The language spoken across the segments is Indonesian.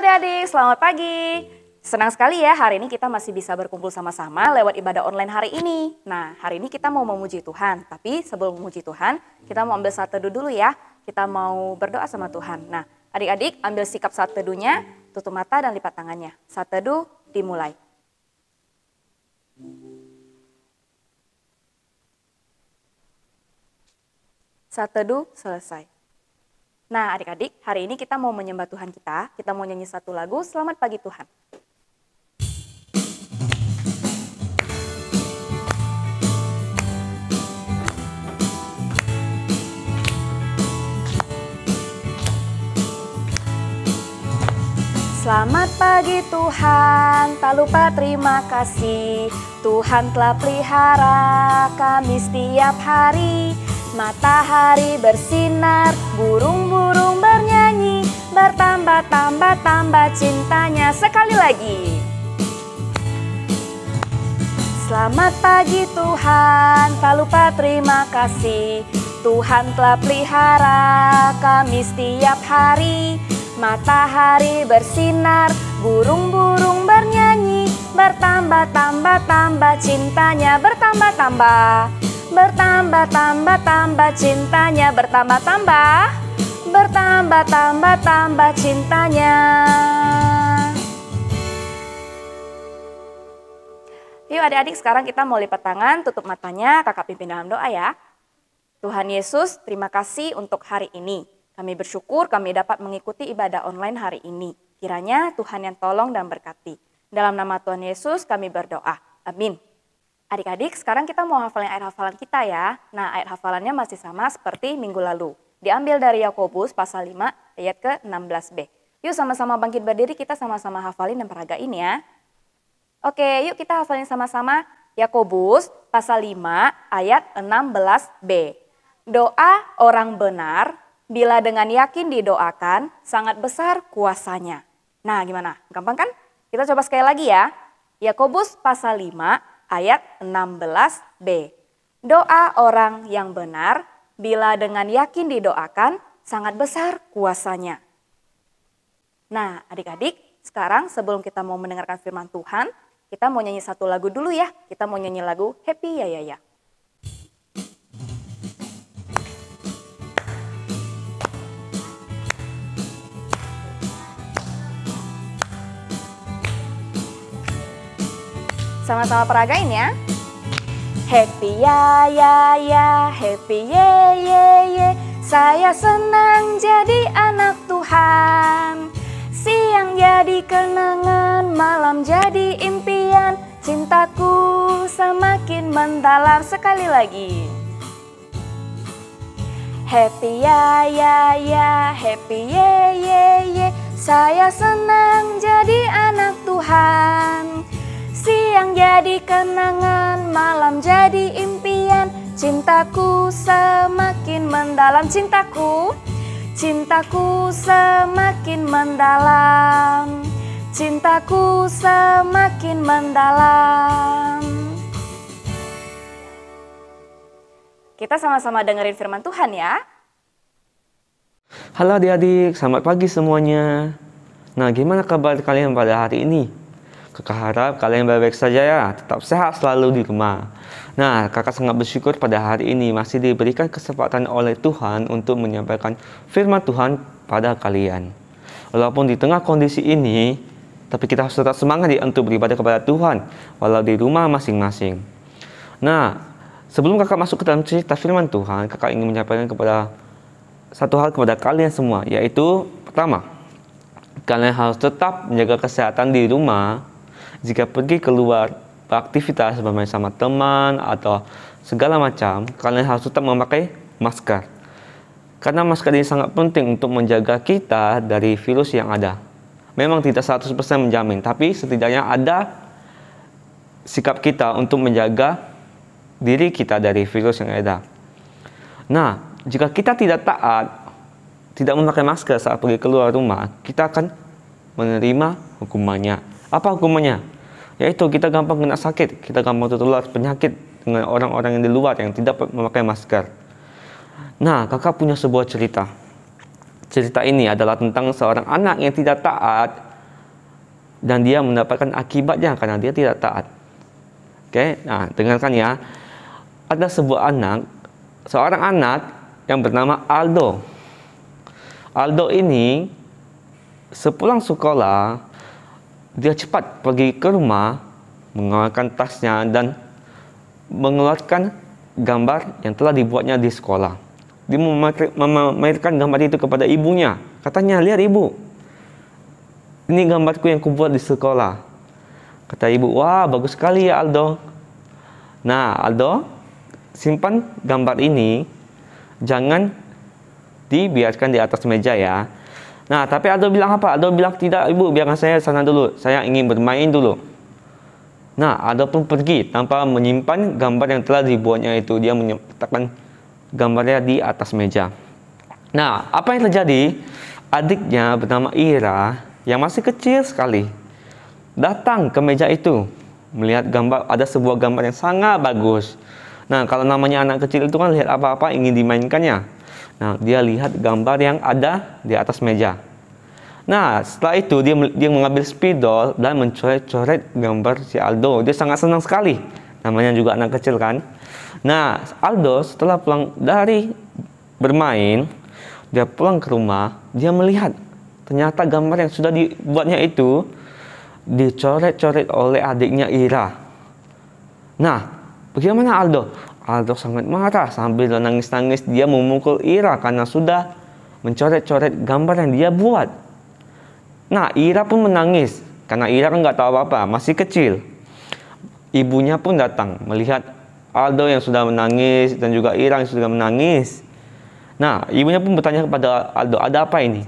adik-adik, selamat pagi. Senang sekali ya hari ini kita masih bisa berkumpul sama-sama lewat ibadah online hari ini. Nah, hari ini kita mau memuji Tuhan, tapi sebelum memuji Tuhan, kita mau ambil saat teduh dulu ya. Kita mau berdoa sama Tuhan. Nah, adik-adik ambil sikap saat teduhnya, tutup mata dan lipat tangannya. Saat teduh dimulai. Saat teduh selesai. Nah, adik-adik, hari ini kita mau menyembah Tuhan kita mau nyanyi satu lagu, Selamat Pagi Tuhan. Selamat pagi Tuhan, tak lupa terima kasih. Tuhan telah pelihara kami setiap hari. Matahari bersinar, burung-burung bernyanyi, bertambah-tambah cintanya. Sekali lagi. Selamat pagi Tuhan, tak lupa terima kasih. Tuhan telah pelihara kami setiap hari. Matahari bersinar, burung-burung bernyanyi, bertambah-tambah cintanya, bertambah-tambah cintanya, bertambah-tambah cintanya. Yuk adik-adik, sekarang kita mau lipat tangan, tutup matanya, kakak pimpin dalam doa ya. Tuhan Yesus, terima kasih untuk hari ini. Kami bersyukur kami dapat mengikuti ibadah online hari ini. Kiranya Tuhan yang tolong dan berkati. Dalam nama Tuhan Yesus kami berdoa. Amin. Adik-adik, sekarang kita mau hafalin ayat hafalan kita ya. Nah, ayat hafalannya masih sama seperti minggu lalu. Diambil dari Yakobus pasal 5 ayat ke-16b. Yuk sama-sama bangkit berdiri, kita sama-sama hafalin dan peragain ya. Oke, yuk kita hafalin sama-sama Yakobus pasal 5 ayat 16b. Doa orang benar bila dengan yakin didoakan, sangat besar kuasanya. Nah, gimana? Gampang kan? Kita coba sekali lagi ya. Yakobus pasal 5 ayat 16b. Doa orang yang benar, bila dengan yakin didoakan, sangat besar kuasanya. Nah, adik-adik, sekarang sebelum kita mau mendengarkan firman Tuhan, kita mau nyanyi satu lagu dulu ya. Kita mau nyanyi lagu Happy Ya Ya Ya. Sama-sama peragain ya. Happy ya ya ya, happy ye ye ye. Saya senang jadi anak Tuhan. Siang jadi kenangan, malam jadi impian. Cintaku semakin mendalam. Sekali lagi. Happy ya ya ya, happy ye ye ye. Saya senang jadi anak Tuhan. Siang jadi kenangan, malam jadi impian. Cintaku semakin mendalam, cintaku semakin mendalam. Cintaku semakin mendalam. Kita sama-sama dengerin firman Tuhan ya. Halo adik-adik, selamat pagi semuanya. Nah, gimana kabar kalian pada hari ini? Kakak harap kalian baik-baik saja ya, tetap sehat selalu di rumah. Nah, kakak sangat bersyukur pada hari ini masih diberikan kesempatan oleh Tuhan untuk menyampaikan firman Tuhan pada kalian. Walaupun di tengah kondisi ini, tapi kita harus tetap semangat ya untuk beribadah kepada Tuhan, walau di rumah masing-masing. Nah, sebelum kakak masuk ke dalam cerita firman Tuhan, kakak ingin menyampaikan kepada satu hal kepada kalian semua, yaitu pertama, kalian harus tetap menjaga kesehatan di rumah. Jika pergi keluar beraktivitas bermain sama teman atau segala macam, kalian harus tetap memakai masker. Karena masker ini sangat penting untuk menjaga kita dari virus yang ada. Memang tidak 100% menjamin, tapi setidaknya ada sikap kita untuk menjaga diri kita dari virus yang ada. Nah, jika kita tidak taat, tidak memakai masker saat pergi keluar rumah, kita akan menerima hukumannya. Apa hukumannya? Yaitu kita gampang kena sakit, kita gampang tertular penyakit dengan orang-orang yang di luar yang tidak memakai masker. Nah, kakak punya sebuah cerita. Cerita ini adalah tentang seorang anak yang tidak taat dan dia mendapatkan akibatnya karena dia tidak taat. Oke, nah dengarkan ya. Ada seorang anak yang bernama Aldo. Aldo ini sepulang sekolah, dia cepat pergi ke rumah, mengeluarkan tasnya dan mengeluarkan gambar yang telah dibuatnya di sekolah. Dia memamerkan gambar itu kepada ibunya. Katanya, lihat ibu, ini gambarku yang kubuat di sekolah. Kata ibu, wah bagus sekali ya Aldo. Nah Aldo, simpan gambar ini, jangan dibiarkan di atas meja ya. Nah tapi Aldo bilang apa? Aldo bilang, tidak ibu, biarkan saya sana dulu, saya ingin bermain dulu. Nah Aldo pun pergi tanpa menyimpan gambar yang telah dibuatnya itu. Dia meletakkan gambarnya di atas meja. Nah apa yang terjadi? Adiknya bernama Ira yang masih kecil sekali datang ke meja itu, melihat gambar, ada sebuah gambar yang sangat bagus. Nah kalau namanya anak kecil itu kan lihat apa-apa ingin dimainkannya. Nah dia lihat gambar yang ada di atas meja. Nah setelah itu dia mengambil spidol dan mencoret-coret gambar si Aldo. Dia sangat senang sekali, namanya juga anak kecil kan. Nah Aldo setelah pulang dari bermain, dia pulang ke rumah, dia melihat ternyata gambar yang sudah dibuatnya itu dicoret-coret oleh adiknya Ira. Nah, bagaimana Aldo? Aldo sangat marah, sambil nangis-nangis dia memukul Ira karena sudah mencoret-coret gambar yang dia buat. Nah, Ira pun menangis karena Ira kan nggak tahu apa-apa, masih kecil. Ibunya pun datang melihat Aldo yang sudah menangis dan juga Ira yang sudah menangis. Nah, ibunya pun bertanya kepada Aldo, ada apa ini?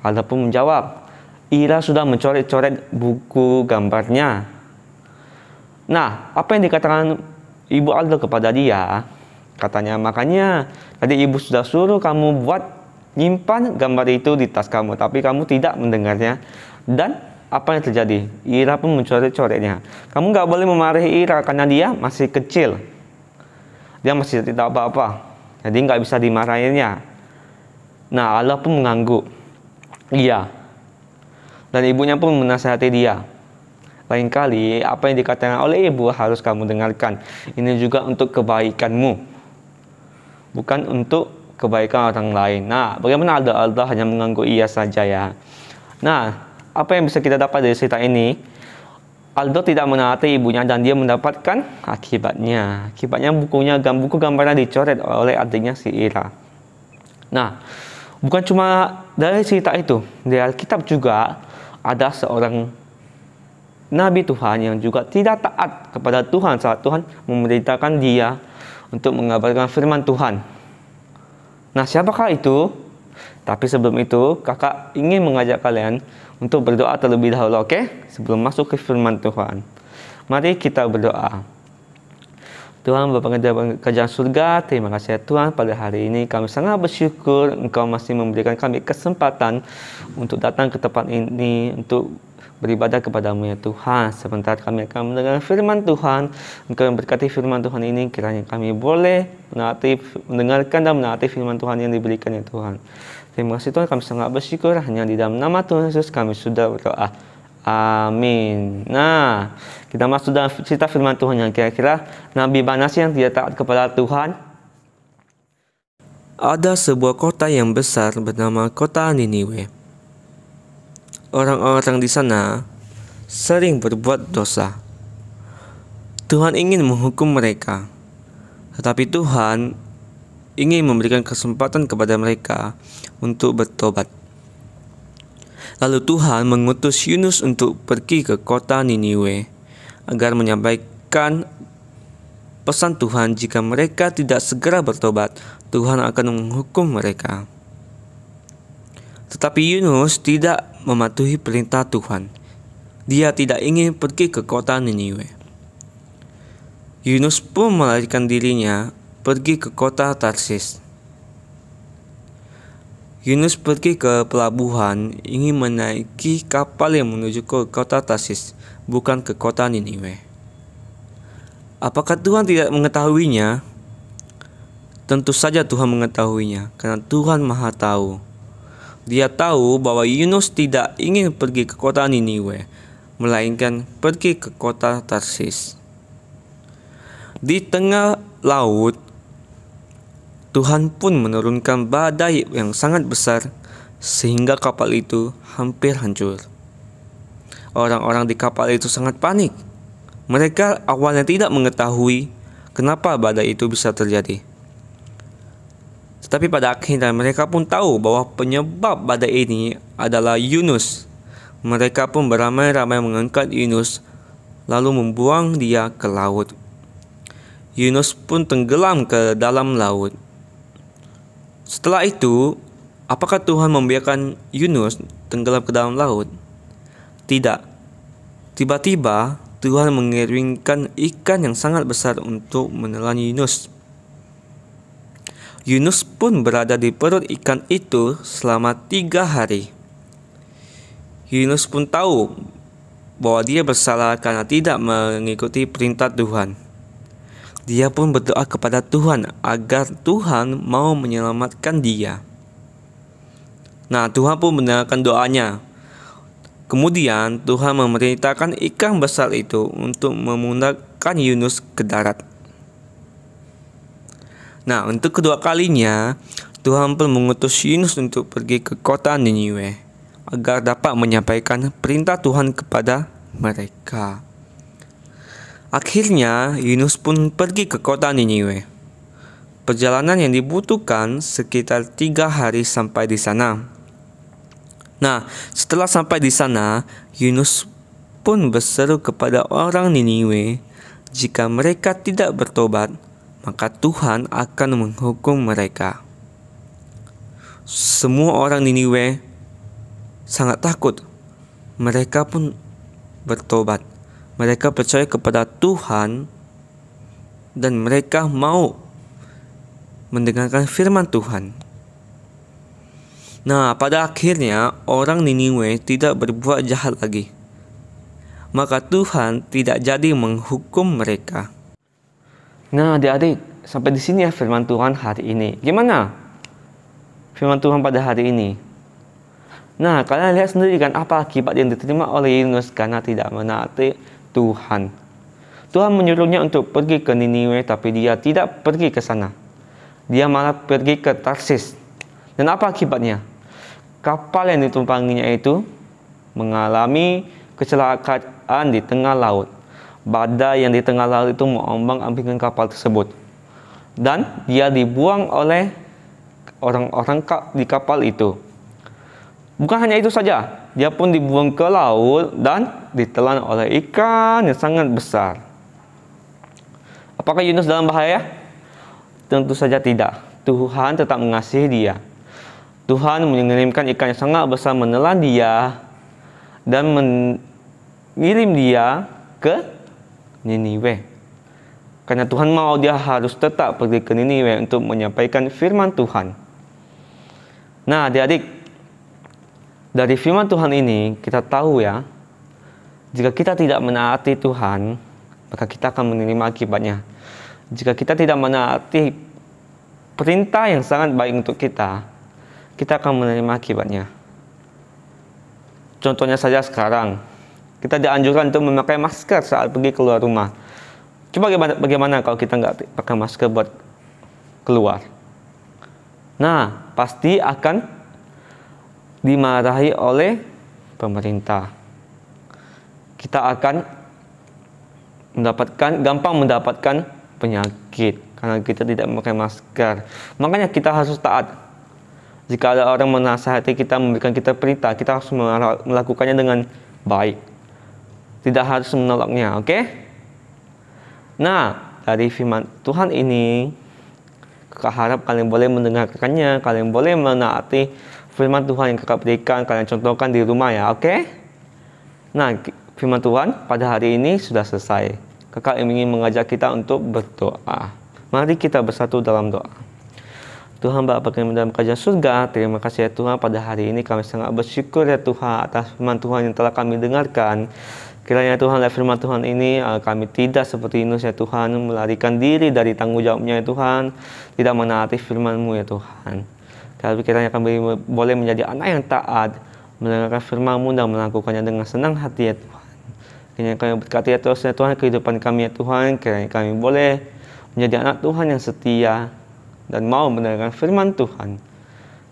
Aldo pun menjawab, Ira sudah mencoret-coret buku gambarnya. Nah, apa yang dikatakan ibu Aldo kepada dia? Katanya, makanya tadi ibu sudah suruh kamu buat nyimpan gambar itu di tas kamu, tapi kamu tidak mendengarnya. Dan apa yang terjadi? Ira pun mencoret-coretnya. Kamu nggak boleh memarahi Ira karena dia masih kecil. Dia masih tidak apa-apa, jadi nggak bisa dimarahinnya. Nah, Allah pun mengangguk. Iya. Dan ibunya pun menasihati dia. Lain kali, apa yang dikatakan oleh ibu harus kamu dengarkan. Ini juga untuk kebaikanmu, bukan untuk kebaikan orang lain. Nah, bagaimana Aldo hanya mengangguk iya saja ya. Nah, apa yang bisa kita dapat dari cerita ini? Aldo tidak menaati ibunya dan dia mendapatkan akibatnya. Akibatnya buku gambarnya dicoret oleh adiknya si Ira. Nah, bukan cuma dari cerita itu, di Alkitab juga ada seorang Nabi Tuhan yang juga tidak taat kepada Tuhan saat Tuhan memerintahkan dia untuk mengabarkan firman Tuhan. Nah, siapakah itu? Tapi sebelum itu, kakak ingin mengajak kalian untuk berdoa terlebih dahulu, oke? Sebelum masuk ke firman Tuhan. Mari kita berdoa. Tuhan Bapa Kerajaan Surga, terima kasih ya Tuhan, pada hari ini kami sangat bersyukur Engkau masih memberikan kami kesempatan untuk datang ke tempat ini untuk beribadah kepadamu ya Tuhan. Sebentar kami akan mendengar firman Tuhan. Engkau memberkati firman Tuhan ini, kiranya kami boleh mendengarkan dan menaati firman Tuhan yang diberikan ya Tuhan. Terima kasih Tuhan, kami sangat bersyukur, hanya di dalam nama Tuhan Yesus kami sudah berdoa. Amin. Nah, kita masuk dalam cerita firman Tuhan yang kira-kira Nabi mana sih yang tidak taat kepada Tuhan? Ada sebuah kota yang besar bernama kota Niniwe. Orang-orang di sana sering berbuat dosa. Tuhan ingin menghukum mereka, tetapi Tuhan ingin memberikan kesempatan kepada mereka untuk bertobat. Lalu Tuhan mengutus Yunus untuk pergi ke kota Niniwe agar menyampaikan pesan Tuhan. Jika mereka tidak segera bertobat, Tuhan akan menghukum mereka. Tetapi Yunus tidak mematuhi perintah Tuhan. Dia tidak ingin pergi ke kota Niniwe. Yunus pun melarikan dirinya pergi ke kota Tarsis. Yunus pergi ke pelabuhan ingin menaiki kapal yang menuju ke kota Tarsis, bukan ke kota Niniwe. Apakah Tuhan tidak mengetahuinya? Tentu saja Tuhan mengetahuinya, karena Tuhan Maha Tahu. Dia tahu bahwa Yunus tidak ingin pergi ke kota Niniwe, melainkan pergi ke kota Tarsis. Di tengah laut, Tuhan pun menurunkan badai yang sangat besar sehingga kapal itu hampir hancur. Orang-orang di kapal itu sangat panik. Mereka awalnya tidak mengetahui kenapa badai itu bisa terjadi. Tetapi pada akhirnya mereka pun tahu bahwa penyebab badai ini adalah Yunus. Mereka pun beramai-ramai mengangkat Yunus lalu membuang dia ke laut. Yunus pun tenggelam ke dalam laut. Setelah itu, apakah Tuhan membiarkan Yunus tenggelam ke dalam laut? Tidak. Tiba-tiba Tuhan mengirimkan ikan yang sangat besar untuk menelan Yunus. Yunus pun berada di perut ikan itu selama 3 hari. Yunus pun tahu bahwa dia bersalah karena tidak mengikuti perintah Tuhan. Dia pun berdoa kepada Tuhan agar Tuhan mau menyelamatkan dia. Nah, Tuhan pun mendengarkan doanya. Kemudian Tuhan memerintahkan ikan besar itu untuk memundakkan Yunus ke darat. Nah, untuk kedua kalinya, Tuhan pun mengutus Yunus untuk pergi ke kota Niniwe agar dapat menyampaikan perintah Tuhan kepada mereka. Akhirnya, Yunus pun pergi ke kota Niniwe. Perjalanan yang dibutuhkan sekitar 3 hari sampai di sana. Nah, setelah sampai di sana, Yunus pun berseru kepada orang Niniwe, jika mereka tidak bertobat, maka Tuhan akan menghukum mereka. Semua orang Niniwe sangat takut. Mereka pun bertobat. Mereka percaya kepada Tuhan dan mereka mau mendengarkan firman Tuhan. Nah, pada akhirnya orang Niniwe tidak berbuat jahat lagi. Maka Tuhan tidak jadi menghukum mereka. Nah, adik-adik, sampai di sini ya firman Tuhan hari ini. Gimana firman Tuhan pada hari ini? Nah, kalian lihat sendiri kan apa akibat yang diterima oleh Yunus karena tidak menaati Tuhan. Tuhan menyuruhnya untuk pergi ke Niniwe, tapi dia tidak pergi ke sana. Dia malah pergi ke Tarsis. Dan apa akibatnya? Kapal yang ditumpanginya itu mengalami kecelakaan di tengah laut. Badai yang di tengah laut itu mengombang-ambingkan kapal tersebut. Dan dia dibuang oleh orang-orang di kapal itu. Bukan hanya itu saja, dia pun dibuang ke laut dan ditelan oleh ikan yang sangat besar. Apakah Yunus dalam bahaya? Tentu saja tidak. Tuhan tetap mengasihi dia. Tuhan mengirimkan ikan yang sangat besar menelan dia dan mengirim dia ke Niniwe. Karena Tuhan mau dia harus tetap pergi ke Niniwe untuk menyampaikan firman Tuhan. Nah, adik-adik, dari firman Tuhan ini kita tahu ya, jika kita tidak menaati Tuhan, maka kita akan menerima akibatnya. Jika kita tidak menaati perintah yang sangat baik untuk kita akan menerima akibatnya. Contohnya saja sekarang, kita dianjurkan untuk memakai masker saat pergi keluar rumah. Coba bagaimana kalau kita nggak pakai masker buat keluar? Nah, pasti akan dimarahi oleh pemerintah. Kita akan gampang mendapatkan penyakit karena kita tidak memakai masker. Makanya kita harus taat. Jika ada orang menasihati kita, memberikan kita perintah, kita harus melakukannya dengan baik. Tidak harus menolaknya, oke? Nah, dari firman Tuhan ini, kakak harap kalian boleh mendengarkannya, kalian boleh menaati firman Tuhan yang kakak berikan, kalian contohkan di rumah ya, oke? Nah, firman Tuhan pada hari ini sudah selesai. Kakak ingin mengajak kita untuk berdoa. Mari kita bersatu dalam doa. Tuhan Bapa kami dalam kerajaan surga, terima kasih ya Tuhan, pada hari ini kami sangat bersyukur ya Tuhan atas firman Tuhan yang telah kami dengarkan. Kiranya Tuhan, lewat firman Tuhan ini kami tidak seperti Yunus ya Tuhan, melarikan diri dari tanggung jawabnya ya Tuhan, tidak menaati firman-Mu ya Tuhan. Kiranya kami boleh menjadi anak yang taat, mendengarkan firman-Mu dan melakukannya dengan senang hati ya Tuhan. Kiranya kami berkati ya Tuhan kehidupan kami ya Tuhan. Kiranya kami boleh menjadi anak Tuhan yang setia dan mau mendengarkan firman Tuhan.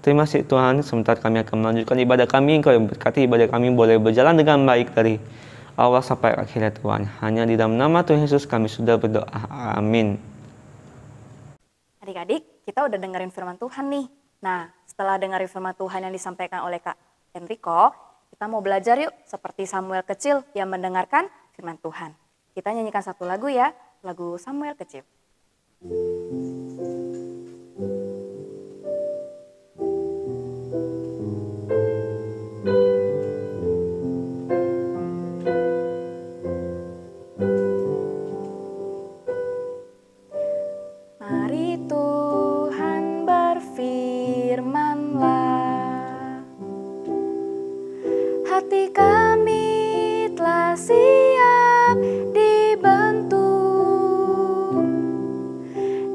Terima kasih Tuhan, sebentar kami akan melanjutkan ibadah kami. Engkau yang berkati ibadah kami boleh berjalan dengan baik dari awal sampai akhirnya Tuhan. Hanya di dalam nama Tuhan Yesus kami sudah berdoa. Amin. Adik-adik, kita udah dengerin firman Tuhan nih. Nah, setelah dengerin firman Tuhan yang disampaikan oleh Kak Enrico, kita mau belajar yuk seperti Samuel kecil yang mendengarkan firman Tuhan. Kita nyanyikan satu lagu ya, lagu Samuel kecil. Mari Tuhan berfirman-Lah, hati kami telah siap dibentuk,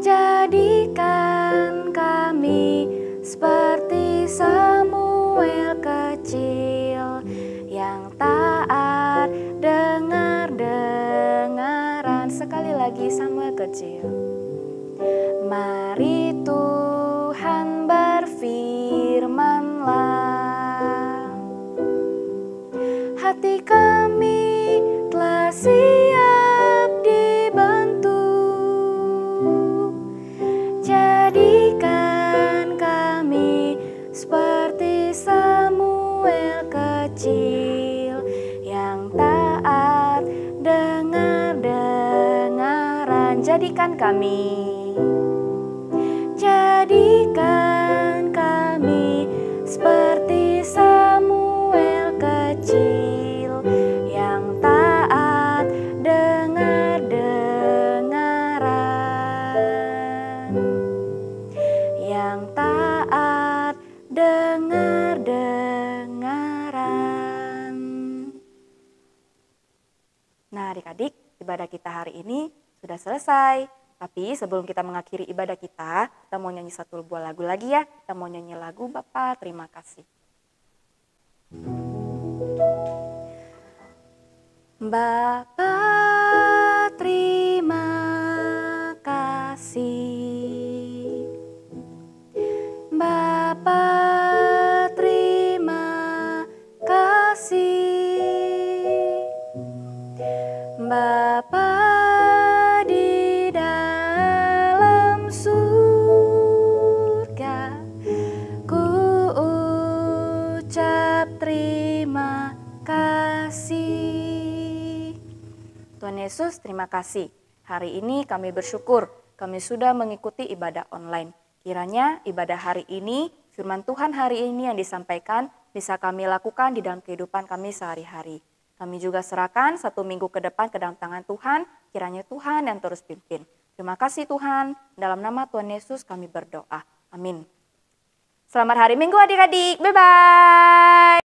jadikan kami seperti Samuel kecil yang taat dengar-dengaran. Sekali lagi Samuel kecil. Mari Tuhan berfirman-Lah, hati kami telah siap dibentuk, jadikan kami seperti Samuel kecil yang taat dengar-dengaran. Jadikan kami seperti Samuel kecil yang taat dengar-dengaran, yang taat dengar-dengaran. Nah adik-adik, ibadah kita hari ini sudah selesai. Tapi sebelum kita mengakhiri ibadah kita mau nyanyi satu buah lagu lagi ya. Kita mau nyanyi lagu Bapa Terima Kasih. Bapa terima kasih, Bapa terima kasih, Bapa Tuhan Yesus, terima kasih. Hari ini kami bersyukur, kami sudah mengikuti ibadah online. Kiranya ibadah hari ini, firman Tuhan hari ini yang disampaikan, bisa kami lakukan di dalam kehidupan kami sehari-hari. Kami juga serahkan 1 minggu ke depan ke dalam tangan Tuhan, kiranya Tuhan yang terus pimpin. Terima kasih Tuhan, dalam nama Tuhan Yesus kami berdoa. Amin. Selamat hari Minggu adik-adik, bye-bye.